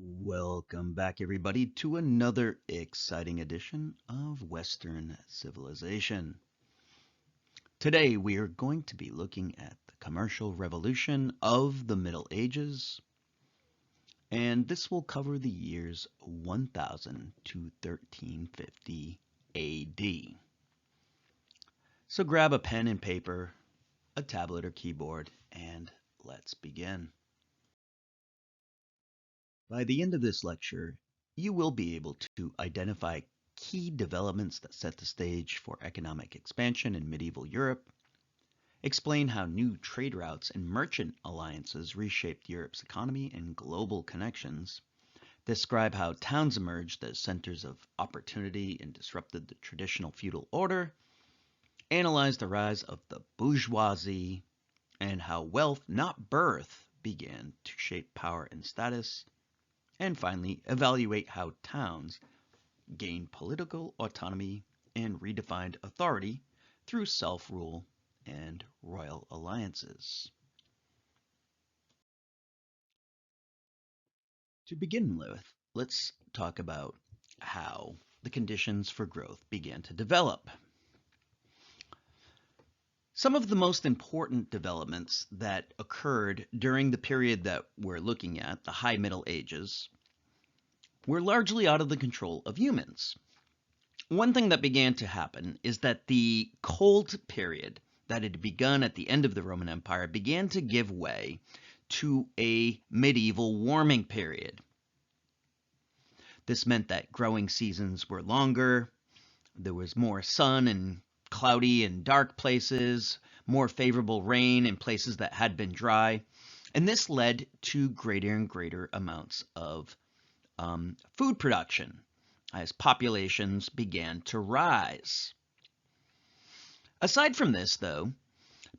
Welcome back, everybody, to another exciting edition of Western Civilization. Today, we are going to be looking at the commercial revolution of the Middle Ages, and this will cover the years 1000 to 1350 AD. So grab a pen and paper, a tablet or keyboard, and let's begin. By the end of this lecture, you will be able to identify key developments that set the stage for economic expansion in medieval Europe, explain how new trade routes and merchant alliances reshaped Europe's economy and global connections, describe how towns emerged as centers of opportunity and disrupted the traditional feudal order, analyze the rise of the bourgeoisie, and how wealth, not birth, began to shape power and status, and finally, evaluate how towns gained political autonomy and redefined authority through self-rule and royal alliances. To begin with, let's talk about how the conditions for growth began to develop. Some of the most important developments that occurred during the period that we're looking at, the High Middle Ages, were largely out of the control of humans. One thing that began to happen is that the cold period that had begun at the end of the Roman Empire began to give way to a medieval warming period. This meant that growing seasons were longer, there was more sun and cloudy and dark places, more favorable rain in places that had been dry, and this led to greater and greater amounts of food production as populations began to rise. Aside from this, though,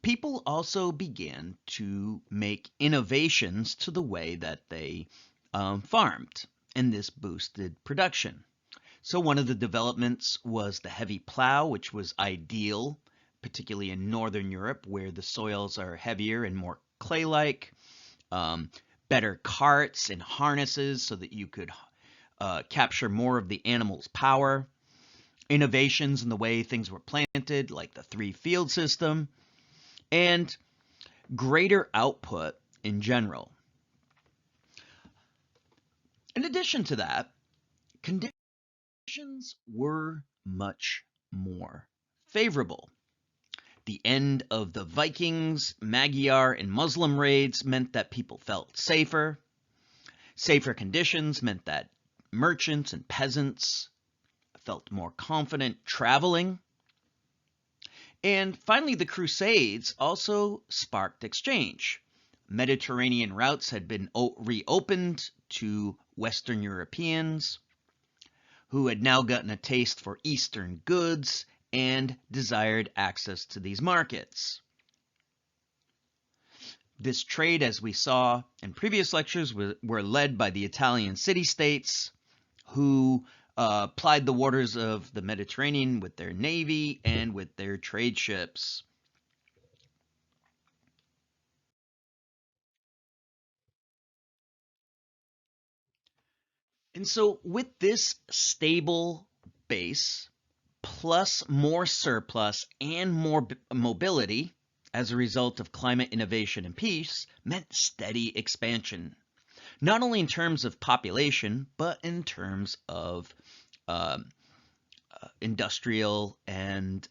people also began to make innovations to the way that they farmed, and this boosted production. So one of the developments was the heavy plow, which was ideal, particularly in Northern Europe, where the soils are heavier and more clay-like. Better carts and harnesses so that you could capture more of the animal's power. Innovations in the way things were planted, like the three-field system, and greater output in general. In addition to that, conditions were much more favorable. The end of the Vikings, Magyar, and Muslim raids meant that people felt safer. Safer conditions meant that merchants and peasants felt more confident traveling. And finally, the Crusades also sparked exchange. Mediterranean routes had been reopened to Western Europeans, who had now gotten a taste for Eastern goods and desired access to these markets. This trade, as we saw in previous lectures, were led by the Italian city-states, who plied the waters of the Mediterranean with their navy and with their trade ships. And so with this stable base, plus more surplus and more mobility as a result of climate innovation and peace, meant steady expansion, not only in terms of population, but in terms of industrial and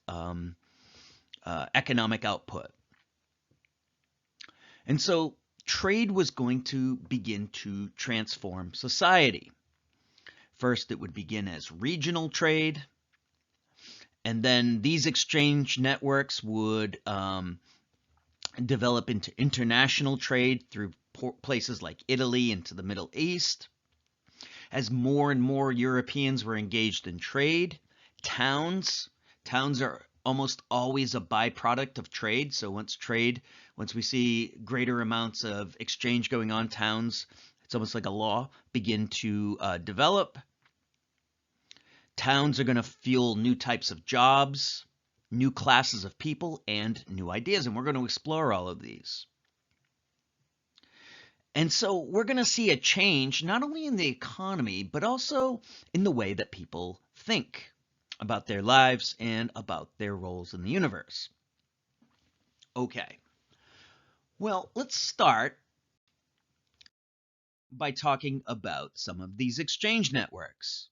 economic output. And so trade was going to begin to transform society. First, it would begin as regional trade, and then these exchange networks would develop into international trade through places like Italy into the Middle East. As more and more Europeans were engaged in trade, towns are almost always a byproduct of trade. So once we see greater amounts of exchange going on, towns, it's almost like a law, begin to develop. Towns are going to fuel new types of jobs, new classes of people, and new ideas. And we're going to explore all of these. And so we're going to see a change not only in the economy, but also in the way that people think about their lives and about their roles in the universe. Okay, well, let's start by talking about some of these exchange networks.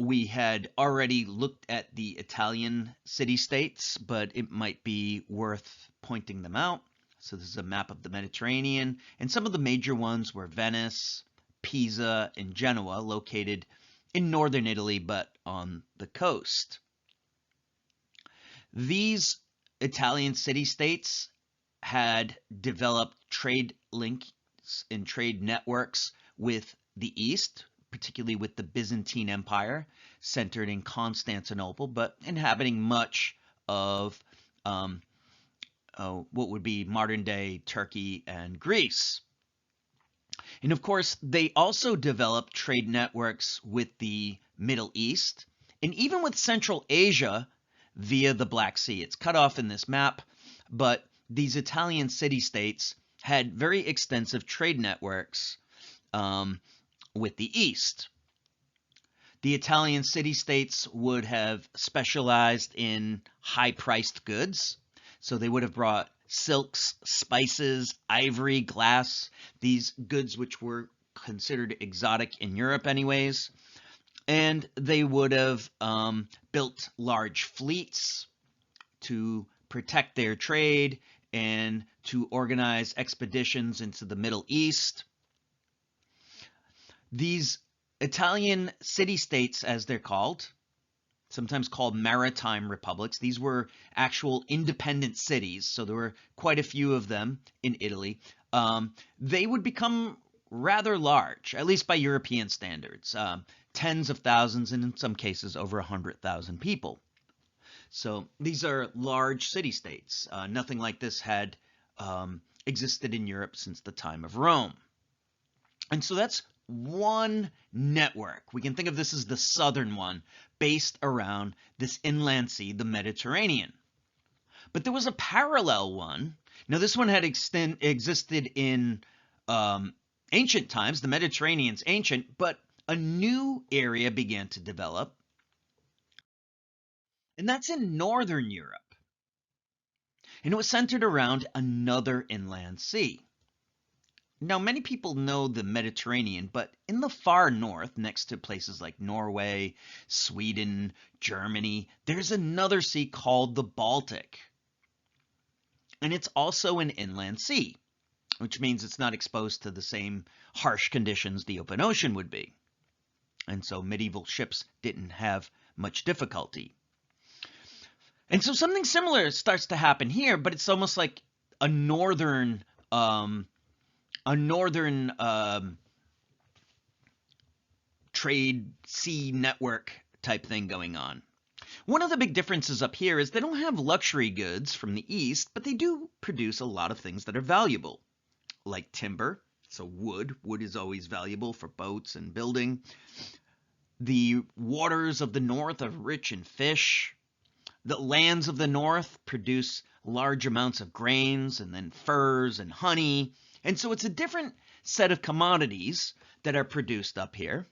We had already looked at the Italian city-states, but it might be worth pointing them out. So this is a map of the Mediterranean, and some of the major ones were Venice, Pisa, and Genoa, located in northern Italy, but on the coast. These Italian city-states had developed trade links and trade networks with the East, particularly with the Byzantine Empire, centered in Constantinople, but inhabiting much of what would be modern-day Turkey and Greece. And of course, they also developed trade networks with the Middle East and even with Central Asia via the Black Sea. It's cut off in this map, but these Italian city-states had very extensive trade networks with the East. The Italian city-states would have specialized in high-priced goods. So they would have brought silks, spices, ivory, glass, these goods which were considered exotic in Europe anyways. And they would have built large fleets to protect their trade and to organize expeditions into the Middle East. These Italian city-states, as they're called, sometimes called maritime republics. These were actual independent cities, so there were quite a few of them in Italy. They would become rather large, at least by European standards, tens of thousands and in some cases over 100,000 people. So these are large city-states. Nothing like this had existed in Europe since the time of Rome. And so that's one network. We can think of this as the southern one, based around this inland sea, the Mediterranean. But there was a parallel one. Now, this one had existed in ancient times. The Mediterranean's ancient, but a new area began to develop. And that's in northern Europe. And it was centered around another inland sea. Now, many people know the Mediterranean, but in the far north, next to places like Norway, Sweden, Germany, there's another sea called the Baltic. And it's also an inland sea, which means it's not exposed to the same harsh conditions the open ocean would be. And so medieval ships didn't have much difficulty. And so something similar starts to happen here, but it's almost like a northern trade sea network type thing going on. One of the big differences up here is they don't have luxury goods from the East, but they do produce a lot of things that are valuable, like timber. So wood. Wood is always valuable for boats and building. The waters of the north are rich in fish. The lands of the north produce large amounts of grains and then furs and honey. And so it's a different set of commodities that are produced up here.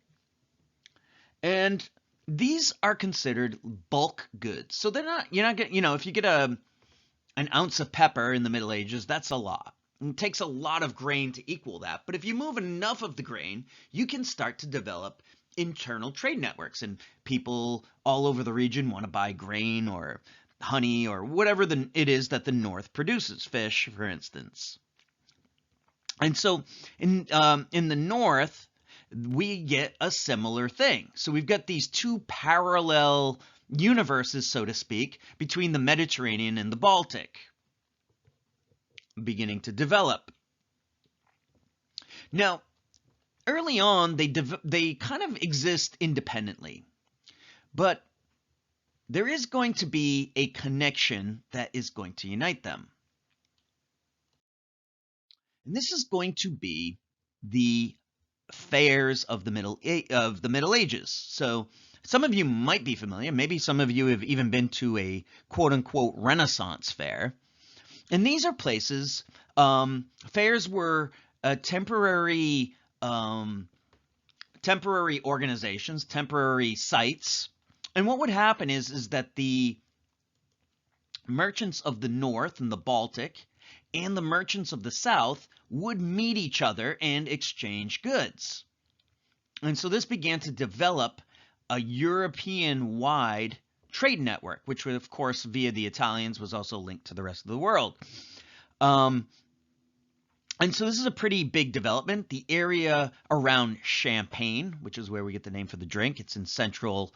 And these are considered bulk goods. So you're not getting, if you get an ounce of pepper in the Middle Ages, that's a lot. It takes a lot of grain to equal that. But if you move enough of the grain, you can start to develop internal trade networks. And people all over the region want to buy grain or honey or whatever it is that the North produces, fish, for instance. And so in the North, we get a similar thing. So we've got these two parallel universes, so to speak, between the Mediterranean and the Baltic beginning to develop. Now, early on, they kind of exist independently, but there is going to be a connection that is going to unite them. And this is going to be the fairs of the Middle Ages. So some of you might be familiar. Maybe some of you have even been to a quote-unquote Renaissance fair. And these are places, fairs were temporary, um, temporary organizations, temporary sites. And what would happen is that the merchants of the north and the Baltic and the merchants of the south would meet each other and exchange goods. And so this began to develop a European-wide trade network, which would, of course, via the Italians, was also linked to the rest of the world. Um, and so this is a pretty big development. The area around Champagne, which is where we get the name for the drink, it's in central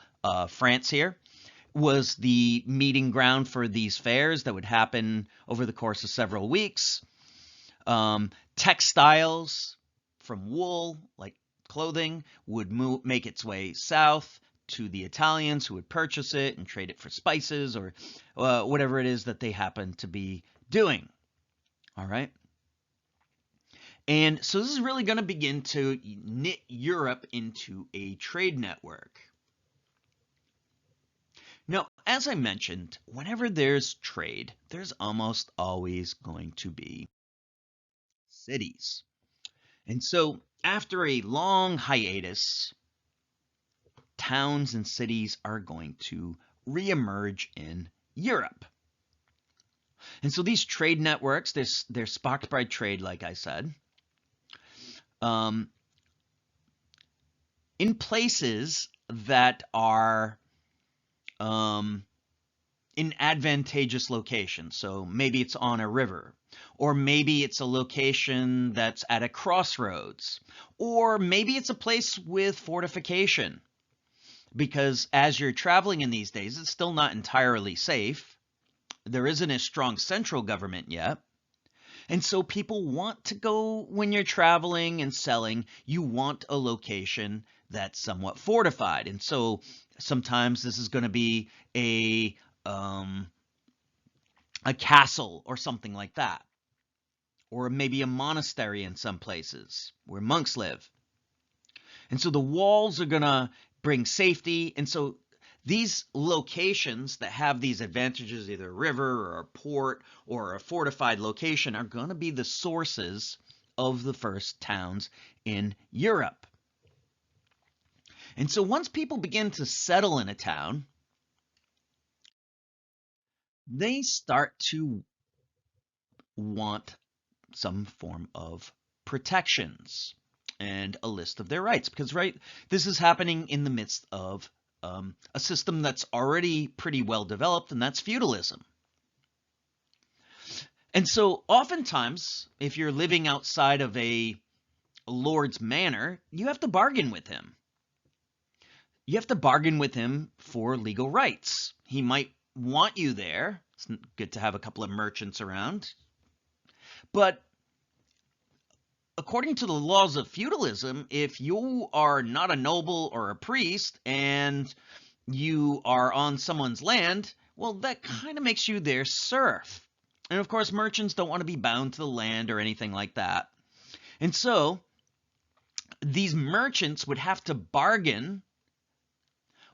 France here, was the meeting ground for these fairs that would happen over the course of several weeks. Textiles from wool, like clothing, would make its way south to the Italians, who would purchase it and trade it for spices or whatever it is that they happen to be doing. All right. And so this is really going to begin to knit Europe into a trade network. Now, as I mentioned, whenever there's trade, there's almost always going to be cities. And so after a long hiatus, towns and cities are going to reemerge in Europe. And so these trade networks, they're sparked by trade, like I said, in places that are in advantageous locations. So maybe it's on a river, or maybe it's a location that's at a crossroads, or maybe it's a place with fortification. Because as you're traveling in these days, it's still not entirely safe. There isn't a strong central government yet. And so people want to go, when you're traveling and selling, you want a location that's somewhat fortified. And so sometimes this is going to be a castle or something like that. Or maybe a monastery in some places where monks live. And so the walls are going to bring safety. And so these locations that have these advantages, either a river or a port or a fortified location, are going to be the sources of the first towns in Europe. And so once people begin to settle in a town, they start to want some form of protections and a list of their rights, because this is happening in the midst of a system that's already pretty well developed, and that's feudalism. And so oftentimes, if you're living outside of a lord's manor, you have to bargain with him. You have to bargain with him for legal rights. He might want you there. It's good to have a couple of merchants around. But according to the laws of feudalism, if you are not a noble or a priest and you are on someone's land, well, that kind of makes you their serf. And of course, merchants don't want to be bound to the land or anything like that. And so these merchants would have to bargain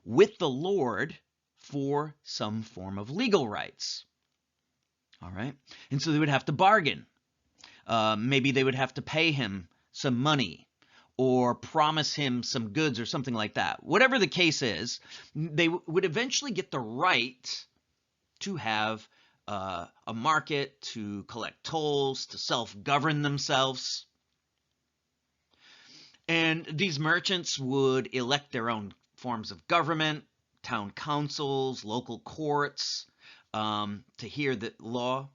with the lord for some form of legal rights. All right. And so they would have to bargain. Maybe they would have to pay him some money or promise him some goods or something like that. Whatever the case is, they would eventually get the right to have a market, to collect tolls, to self-govern themselves. And these merchants would elect their own forms of government, town councils, local courts, to hear the law.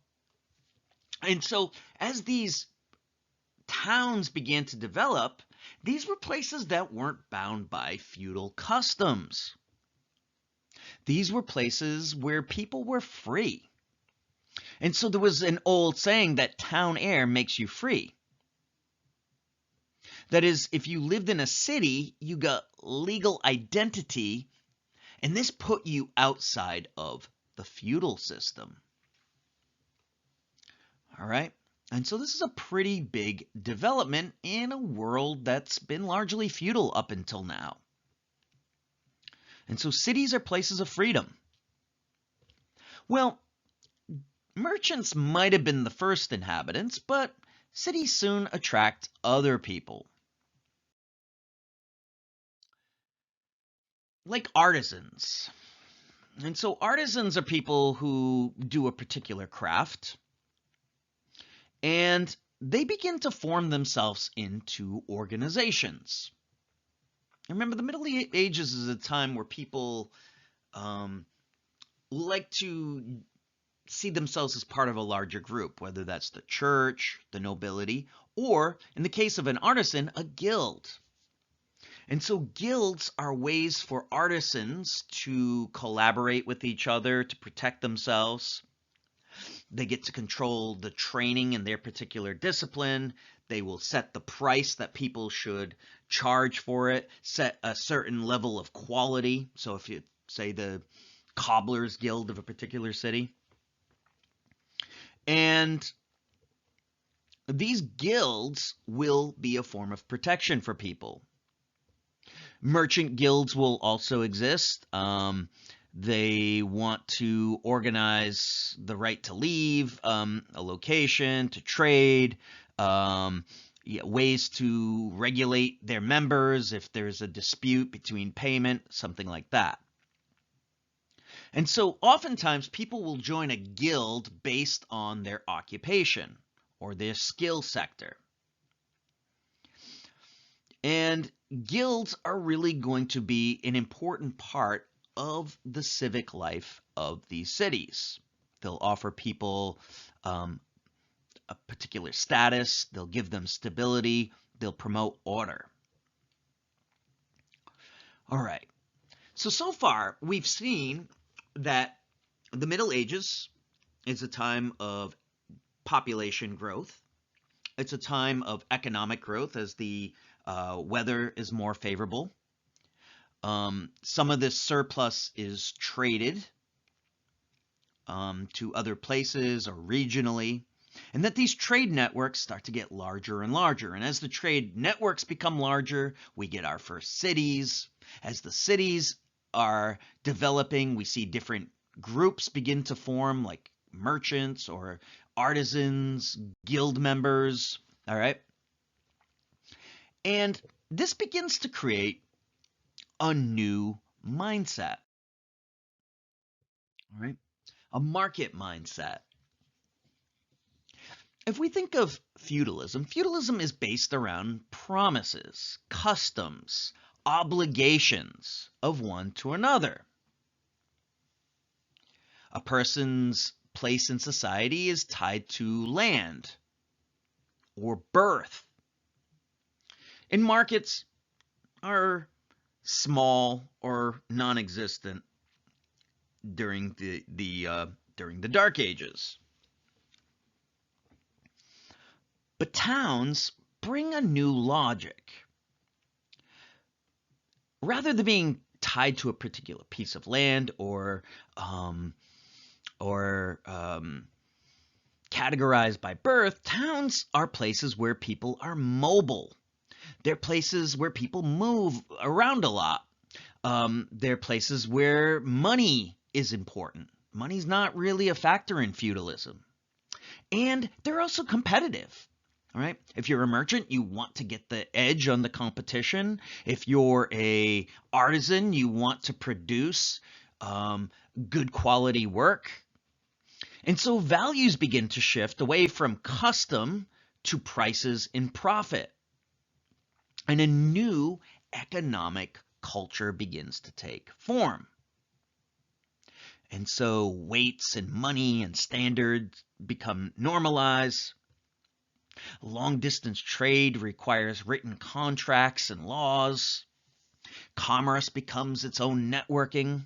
And so as these towns began to develop, these were places that weren't bound by feudal customs. These were places where people were free. And so there was an old saying that town air makes you free. That is, if you lived in a city, you got legal identity, and this put you outside of the feudal system. All right. And so this is a pretty big development in a world that's been largely feudal up until now. And so cities are places of freedom. Well, Merchants might have been the first inhabitants, but cities soon attract other people, like artisans. And so artisans are people who do a particular craft, and they begin to form themselves into organizations. Remember, the Middle Ages is a time where people um, like to see themselves as part of a larger group, whether that's the church, the nobility, or, in the case of an artisan, a guild. And so guilds are ways for artisans to collaborate with each other to protect themselves. They get to control the training in their particular discipline. They will set the price that people should charge for it, set a certain level of quality. So if you say the Cobblers Guild of a particular city. And these guilds will be a form of protection for people. Merchant guilds will also exist. They want to organize the right to leave, a location, to trade, ways to regulate their members if there's a dispute between payment, something like that. And so oftentimes people will join a guild based on their occupation or their skill sector. And guilds are really going to be an important part of the civic life of these cities. They'll offer people a particular status, they'll give them stability, they'll promote order. All right. So far, we've seen that the Middle Ages is a time of population growth. It's a time of economic growth as the weather is more favorable. Some of this surplus is traded to other places or regionally, and that these trade networks start to get larger and larger. And as the trade networks become larger, we get our first cities. As the cities are developing, we see different groups begin to form, like merchants or artisans, guild members, all right? And this begins to create a new mindset, all right? A market mindset. If we think of feudalism, feudalism is based around promises, customs, obligations of one to another. A person's place in society is tied to land or birth. And markets are small or non-existent during the Dark Ages. But towns bring a new logic. Rather than being tied to a particular piece of land or categorized by birth, towns are places where people are mobile. They're places where people move around a lot. They're places where money is important. Money's not really a factor in feudalism. And they're also competitive. All right. If you're a merchant, you want to get the edge on the competition. If you're a artisan, you want to produce good quality work. And so values begin to shift away from custom to prices and profit. And a new economic culture begins to take form. And so weights and money and standards become normalized. Long-distance trade requires written contracts and laws. Commerce becomes its own networking.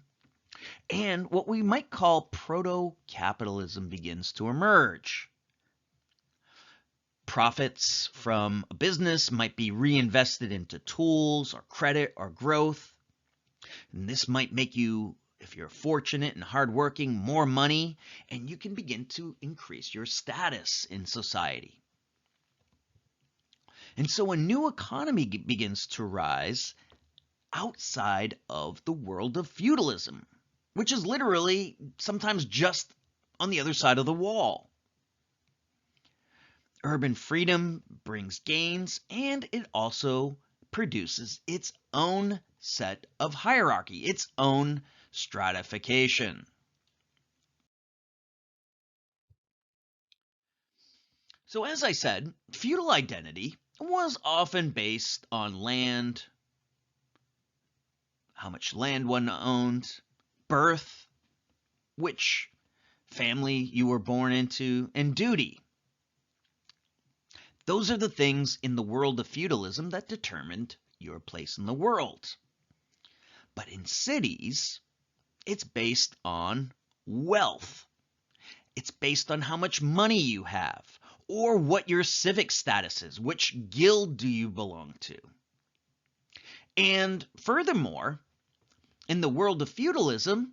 And what we might call proto-capitalism begins to emerge. Profits from a business might be reinvested into tools or credit or growth. And this might make you, if you're fortunate and hardworking, more money, and you can begin to increase your status in society. And so a new economy begins to rise outside of the world of feudalism, which is literally sometimes just on the other side of the wall. Urban freedom brings gains, and it also produces its own set of hierarchy, its own stratification. So as I said, feudal identity was often based on land, how much land one owned, birth, which family you were born into, and duty. Those are the things in the world of feudalism that determined your place in the world. But in cities, it's based on wealth. It's based on how much money you have, or what your civic status is, which guild do you belong to. And furthermore, in the world of feudalism,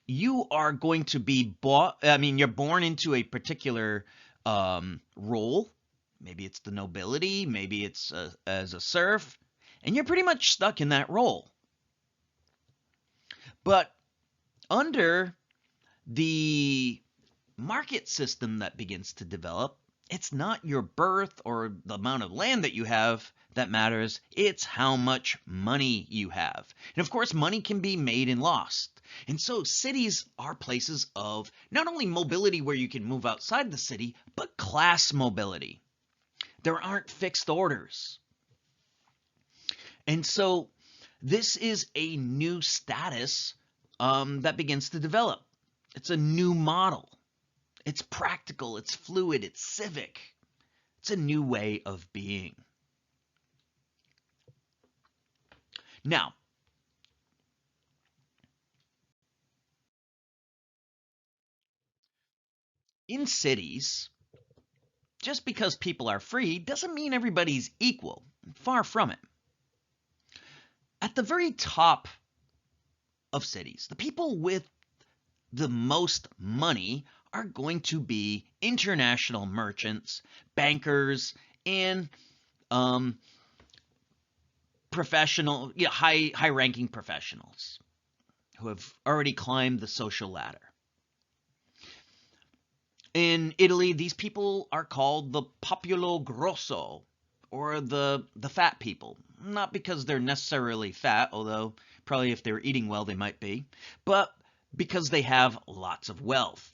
you are going to be you're born into a particular role. Maybe it's the nobility, maybe it's as a serf, and you're pretty much stuck in that role. But under the market system that begins to develop, it's not your birth or the amount of land that you have that matters, it's how much money you have. And of course, money can be made and lost. And so cities are places of not only mobility where you can move outside the city, but class mobility. There aren't fixed orders. And so this is a new status that begins to develop. It's a new model. It's practical, it's fluid, it's civic. It's a new way of being. Now, in cities, just because people are free doesn't mean everybody's equal. Far from it. At the very top of cities, the people with the most money are going to be international merchants, bankers, and high-ranking professionals who have already climbed the social ladder. In Italy, these people are called the populo grosso, or the fat people. Not because they're necessarily fat, although probably if they're eating well they might be, but because they have lots of wealth.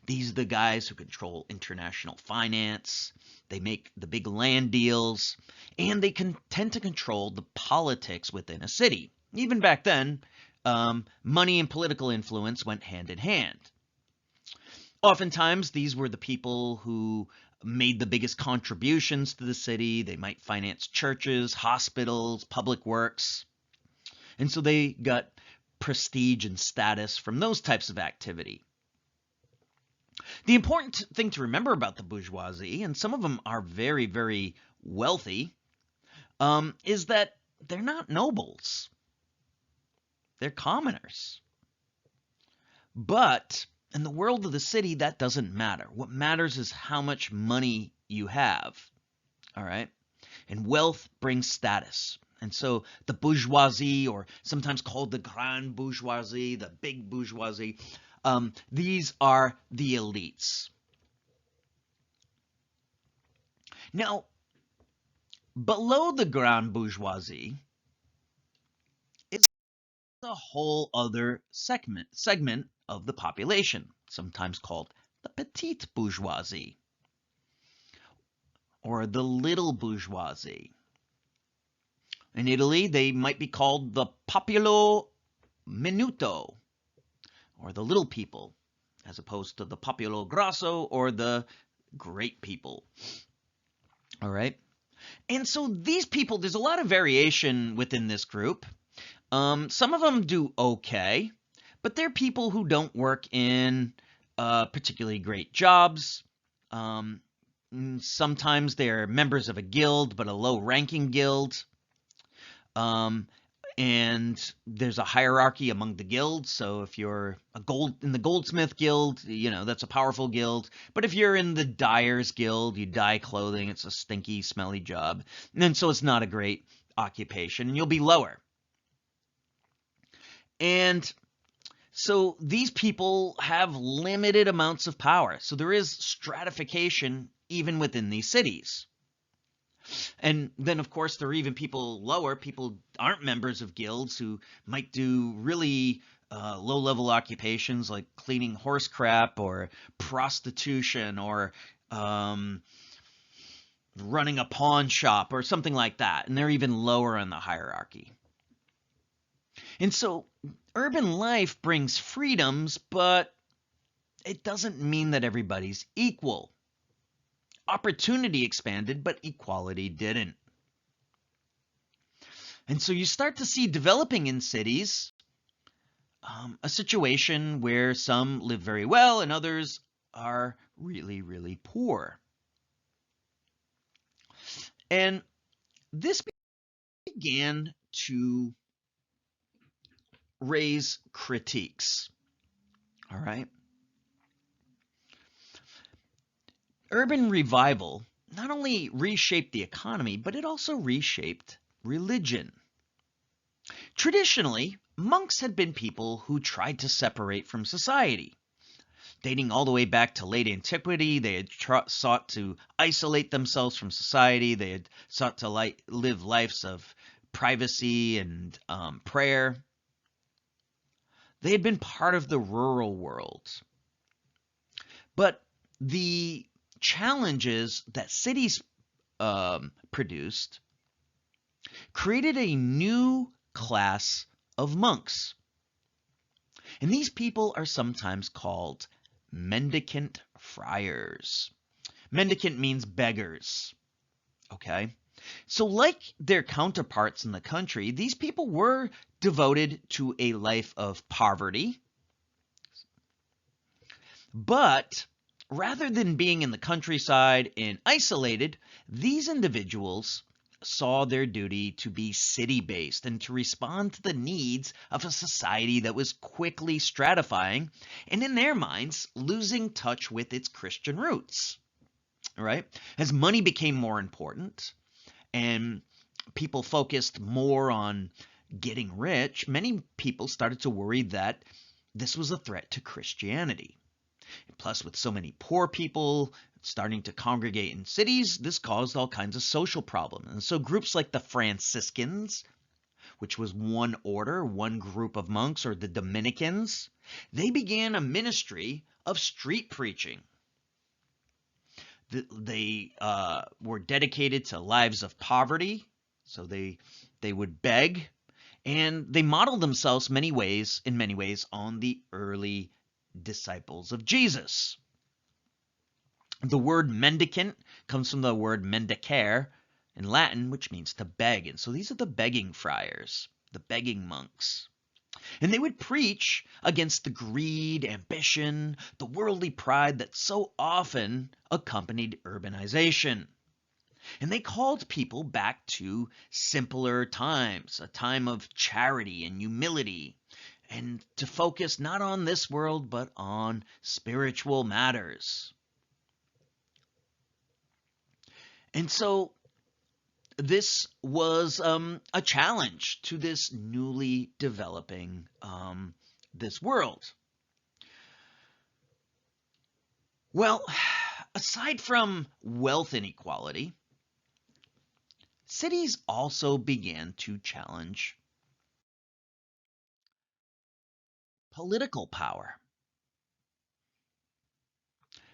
These are the guys who control international finance, they make the big land deals, and they tend to control the politics within a city. Even back then, money and political influence went hand in hand. Oftentimes, these were the people who made the biggest contributions to the city. They might finance churches, hospitals, public works. And so they got prestige and status from those types of activity. The important thing to remember about the bourgeoisie, and some of them are very, very wealthy, is that they're not nobles. They're commoners. But in the world of the city, that doesn't matter. What matters is how much money you have. All right? And wealth brings status. And so the bourgeoisie, or sometimes called the grande bourgeoisie, the big bourgeoisie, these are the elites. Now, below the grande bourgeoisie is a whole other segment of the population, sometimes called the petite bourgeoisie, or the little bourgeoisie. In Italy, they might be called the populo minuto, or the little people, as opposed to the populo grosso, or the great people. All right? And so these people, there's a lot of variation within this group. Some of them do okay, but they're people who don't work in particularly great jobs. Sometimes they're members of a guild, but a low-ranking guild. And there's a hierarchy among the guilds. So if you're in the goldsmith guild, that's a powerful guild. But if you're in the dyer's guild, you dye clothing, it's a stinky, smelly job. And so it's not a great occupation, and you'll be lower. And So these people have limited amounts of power. So there is stratification even within these cities. And then, of course, there are even people lower, people aren't members of guilds who might do really low level occupations like cleaning horse crap or prostitution or um, running a pawn shop or something like that. And they're even lower in the hierarchy. And so urban life brings freedoms, but it doesn't mean that everybody's equal. Opportunity expanded, but equality didn't. And so you start to see developing in cities a situation where some live very well and others are really, really poor. And this began to raise critiques. All right. Urban revival not only reshaped the economy, but it also reshaped religion. Traditionally, monks had been people who tried to separate from society. Dating all the way back to late antiquity, they had sought to isolate themselves from society. They had sought to live lives of privacy and prayer. They had been part of the rural world. But the challenges that cities produced created a new class of monks. And these people are sometimes called mendicant friars. Mendicant means beggars. Okay? So, like their counterparts in the country, these people were devoted to a life of poverty. But rather than being in the countryside and isolated, these individuals saw their duty to be city-based and to respond to the needs of a society that was quickly stratifying and, in their minds, losing touch with its Christian roots. All right? As money became more important and people focused more on getting rich, many people started to worry that this was a threat to Christianity. Plus, with so many poor people starting to congregate in cities, this caused all kinds of social problems. And so groups like the Franciscans, which was one order, one group of monks, or the Dominicans, they began a ministry of street preaching. They were dedicated to lives of poverty, so they would beg, and they modeled themselves in many ways on the early disciples of Jesus. The word mendicant comes from the word mendicare in Latin, which means to beg. And so these are the begging friars, the begging monks. And they would preach against the greed, ambition, the worldly pride that so often accompanied urbanization. And they called people back to simpler times, a time of charity and humility, and to focus not on this world, but on spiritual matters. And so this was a challenge to this newly developing this world. Well, aside from wealth inequality, cities also began to challenge political power.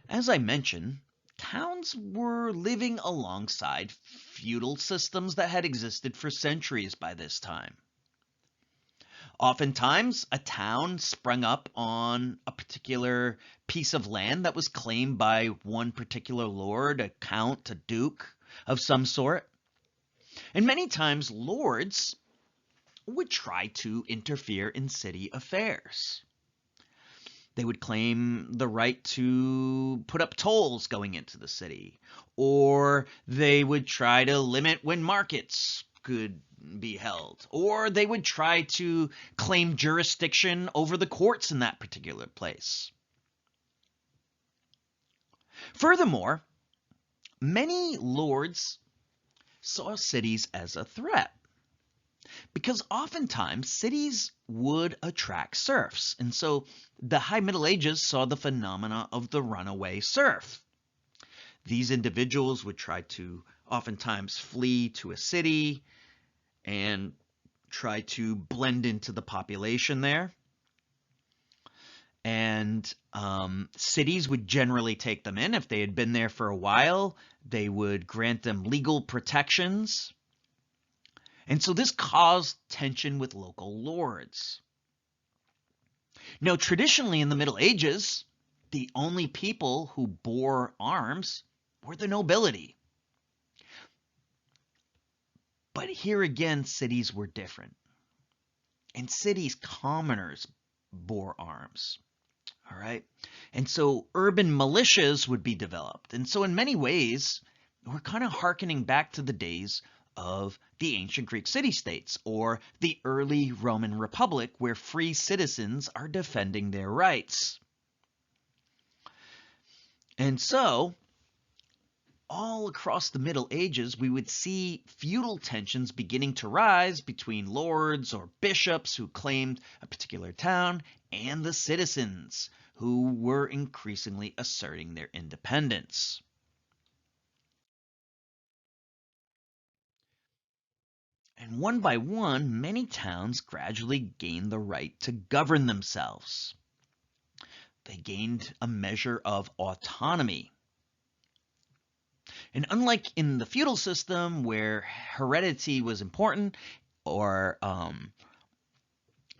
As I mentioned, towns were living alongside feudal systems that had existed for centuries by this time. Oftentimes, a town sprung up on a particular piece of land that was claimed by one particular lord, a count, a duke of some sort. And many times, lords would try to interfere in city affairs. They would claim the right to put up tolls going into the city, or they would try to limit when markets could be held, or they would try to claim jurisdiction over the courts in that particular place. Furthermore, many lords saw cities as a threat. because oftentimes cities would attract serfs. And so the High Middle Ages saw the phenomena of the runaway serf. These individuals would try to oftentimes flee to a city and try to blend into the population there. And cities would generally take them in. If they had been there for a while, they would grant them legal protections. And so this caused tension with local lords. Now, traditionally in the Middle Ages, the only people who bore arms were the nobility. But here again, cities were different. In cities, commoners bore arms. All right. And so urban militias would be developed. And so in many ways, we're kind of hearkening back to the days of the ancient Greek city-states or the early Roman Republic, where free citizens are defending their rights. And so all across the Middle Ages, we would see feudal tensions beginning to rise between lords or bishops who claimed a particular town and the citizens who were increasingly asserting their independence. And one by one, many towns gradually gained the right to govern themselves. They gained a measure of autonomy. And unlike in the feudal system where heredity was important, or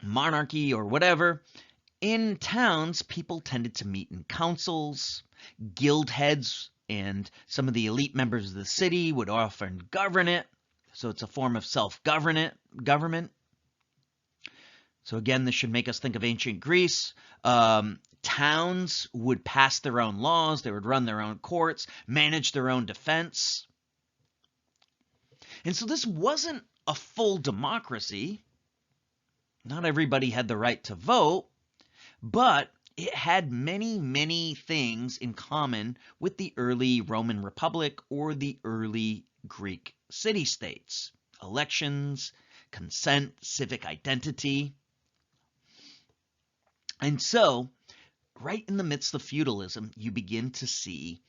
monarchy or whatever, in towns people tended to meet in councils. Guild heads and some of the elite members of the city would often govern it. So it's a form of self-government. So again, this should make us think of ancient Greece. Towns would pass their own laws. They would run their own courts, manage their own defense. And so this wasn't a full democracy. Not everybody had the right to vote, but it had many, many things in common with the early Roman Republic or the early Greek city-states. Elections, consent, civic identity. And so, right in the midst of feudalism, you begin to see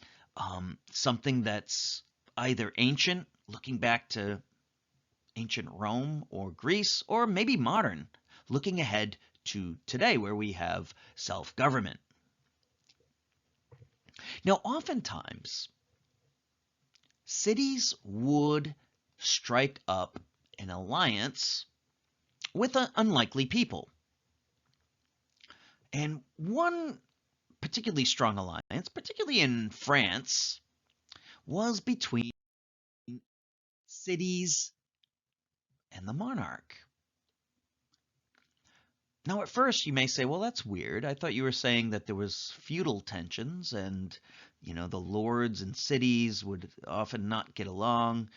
something that's either ancient, looking back to ancient Rome or Greece, or maybe modern, looking ahead to today where we have self-government. Now, oftentimes, cities would strike up an alliance with an unlikely people. And one particularly strong alliance, particularly in France, was between cities and the monarch. Now, at first, you may say, well, that's weird. I thought you were saying that there was feudal tensions and, the lords and cities would often not get along.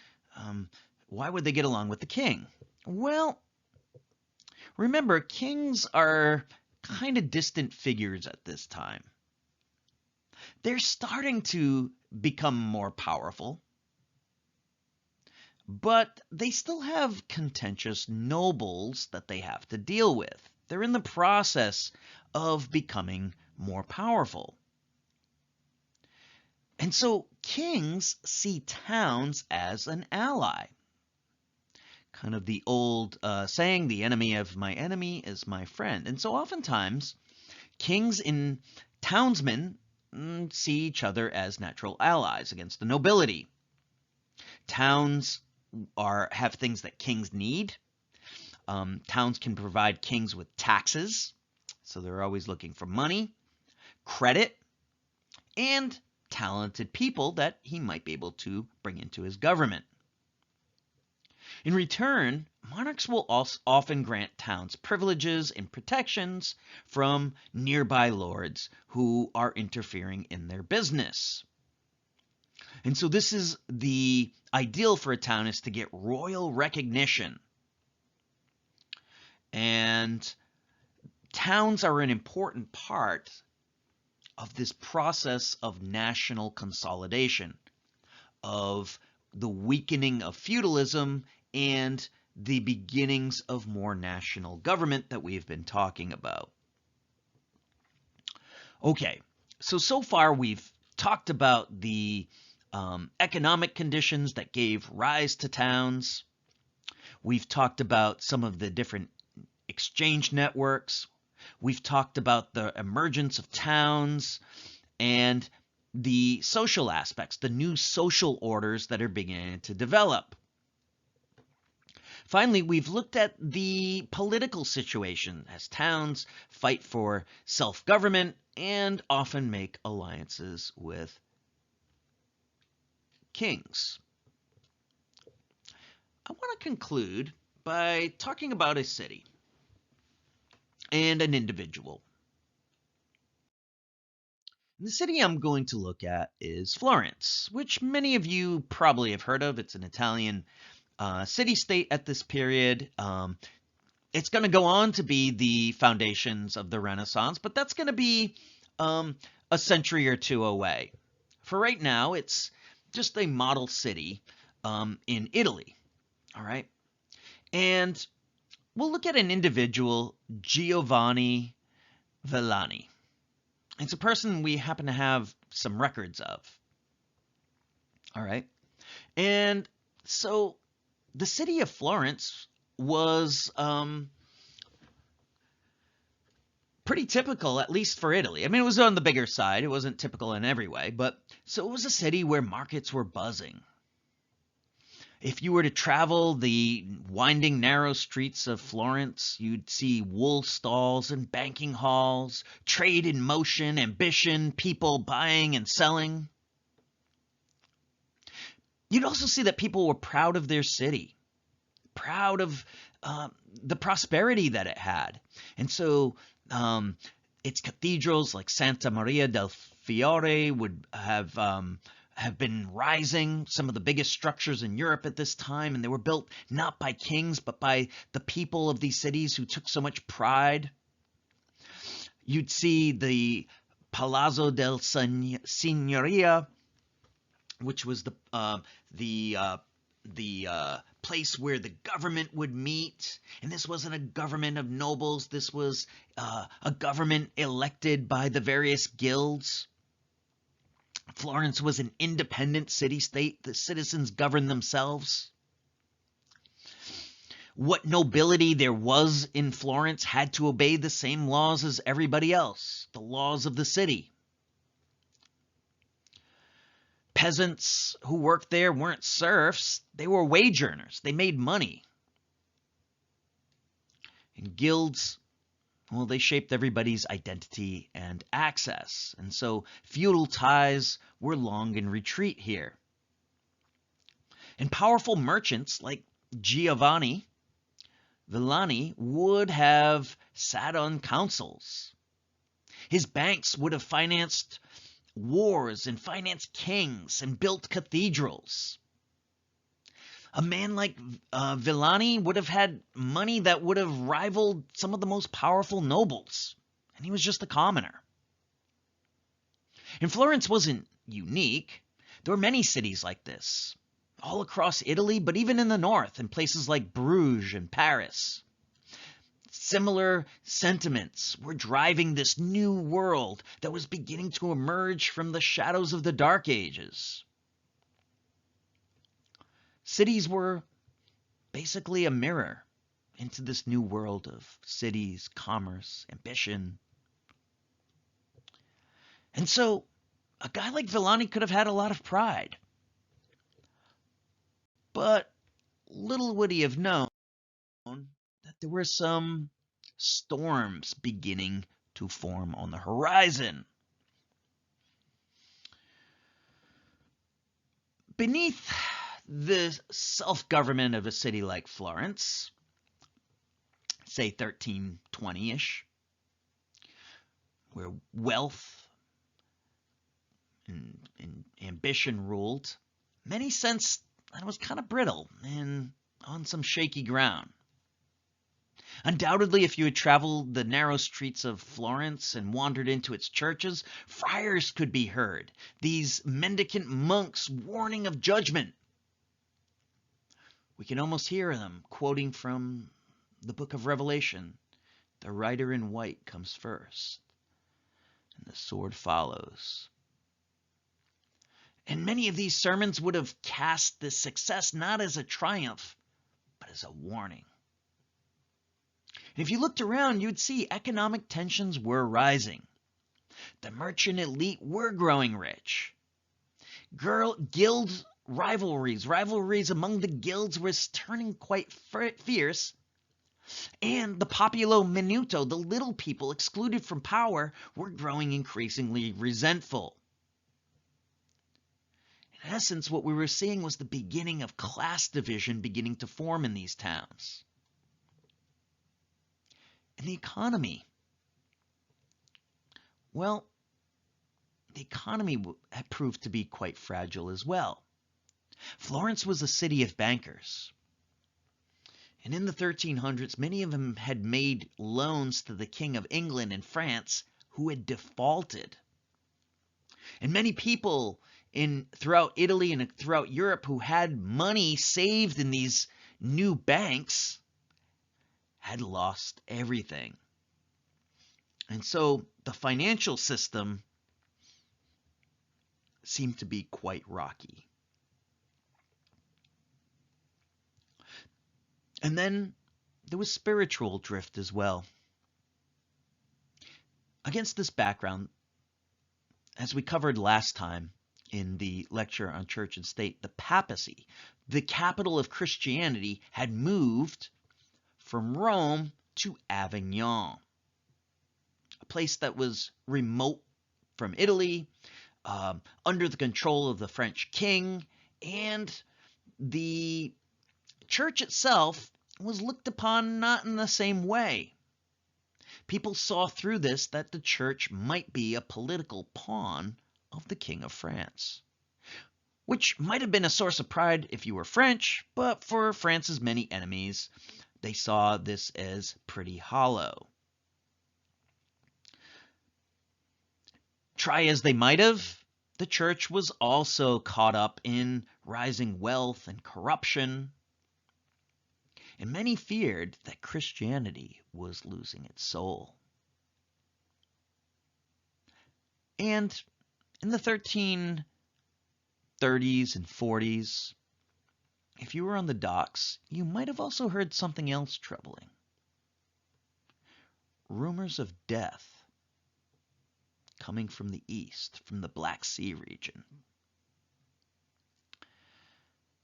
Why would they get along with the king? Well, remember, kings are kind of distant figures at this time. They're starting to become more powerful, but they still have contentious nobles that they have to deal with. They're in the process of becoming more powerful. And so kings see towns as an ally. Kind of the old saying, the enemy of my enemy is my friend. And so oftentimes, kings and townsmen see each other as natural allies against the nobility. Towns have things that kings need. Towns can provide kings with taxes, so they're always looking for money, credit, and talented people that he might be able to bring into his government. In return, monarchs will also often grant towns privileges and protections from nearby lords who are interfering in their business. And so this is the ideal for a town, is to get royal recognition. And towns are an important part of this process of national consolidation, of the weakening of feudalism and the beginnings of more national government that we've been talking about. Okay, so far we've talked about the economic conditions that gave rise to towns. We've talked about some of the different exchange networks. We've talked about the emergence of towns and the social aspects, the new social orders that are beginning to develop. Finally, we've looked at the political situation as towns fight for self-government and often make alliances with kings. I want to conclude by talking about a city and an individual. The city I'm going to look at is Florence, which many of you probably have heard of. It's an Italian city-state at this period. It's going to go on to be the foundations of the Renaissance, but that's going to be a century or two away. For right now, it's just a model city in Italy, all right? And we'll look at an individual, Giovanni Villani. It's a person we happen to have some records of, all right? And so the city of Florence was pretty typical, at least for Italy. I mean, it was on the bigger side. It wasn't typical in every way, but so it was a city where markets were buzzing. If you were to travel the winding, narrow streets of Florence, you'd see wool stalls and banking halls, trade in motion, ambition, people buying and selling. You'd also see that people were proud of their city, proud of the prosperity that it had. And so its cathedrals like Santa Maria del Fiore would have been rising, some of the biggest structures in Europe at this time, and they were built not by kings, but by the people of these cities who took so much pride. You'd see the Palazzo del Signoria, which was the place where the government would meet. And this wasn't a government of nobles. This was a government elected by the various guilds. Florence was an independent city-state. The citizens governed themselves. What nobility there was in Florence had to obey the same laws as everybody else, the laws of the city. Peasants who worked there weren't serfs. They were wage earners. They made money. And guilds, well, they shaped everybody's identity and access. And so feudal ties were long in retreat here. And powerful merchants like Giovanni Villani would have sat on councils. His banks would have financed wars and financed kings and built cathedrals. A man like Villani would have had money that would have rivaled some of the most powerful nobles, and he was just a commoner. And Florence wasn't unique. There were many cities like this, all across Italy, but even in the north, in places like Bruges and Paris. Similar sentiments were driving this new world that was beginning to emerge from the shadows of the Dark Ages. Cities were basically a mirror into this new world of cities, commerce, ambition. And so a guy like Villani could have had a lot of pride. But little would he have known that there were some storms beginning to form on the horizon. Beneath the self-government of a city like Florence, say 1320-ish, where wealth and ambition ruled, many sensed that it was kind of brittle and on some shaky ground. Undoubtedly, if you had traveled the narrow streets of Florence and wandered into its churches, friars could be heard, these mendicant monks warning of judgment. We can almost hear them quoting from the book of Revelation. The rider in white comes first, and the sword follows. And many of these sermons would have cast this success not as a triumph, but as a warning. And if you looked around, you'd see economic tensions were rising. The merchant elite were growing rich. Guild rivalries among the guilds was turning quite fierce. And the populo minuto, the little people excluded from power, were growing increasingly resentful. In essence, what we were seeing was the beginning of class division beginning to form in these towns. And the economy. Well, the economy had proved to be quite fragile as well. Florence was a city of bankers. And in the 1300s, many of them had made loans to the King of England and France who had defaulted. And many people throughout Italy and throughout Europe who had money saved in these new banks had lost everything. And so the financial system seemed to be quite rocky. And then there was spiritual drift as well. Against this background, as we covered last time in the lecture on church and state, the papacy, the capital of Christianity, had moved from Rome to Avignon, a place that was remote from Italy, under the control of the French king, and the church itself was looked upon not in the same way. People saw through this that the church might be a political pawn of the King of France, which might have been a source of pride if you were French, but for France's many enemies, they saw this as pretty hollow. Try as they might have, the church was also caught up in rising wealth and corruption, and many feared that Christianity was losing its soul. And in the 1330s and 40s, if you were on the docks, you might have also heard something else troubling. Rumors of death coming from the east, from the Black Sea region.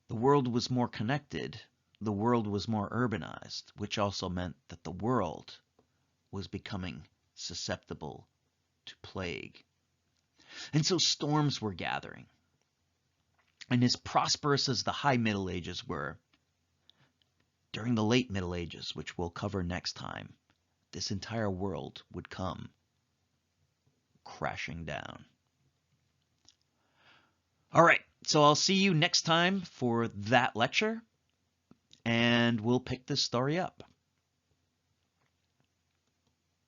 The world was more connected. The world was more urbanized, which also meant that the world was becoming susceptible to plague. And so storms were gathering. And as prosperous as the High Middle Ages were, during the Late Middle Ages, which we'll cover next time, this entire world would come crashing down. All right, so I'll see you next time for that lecture, and we'll pick this story up.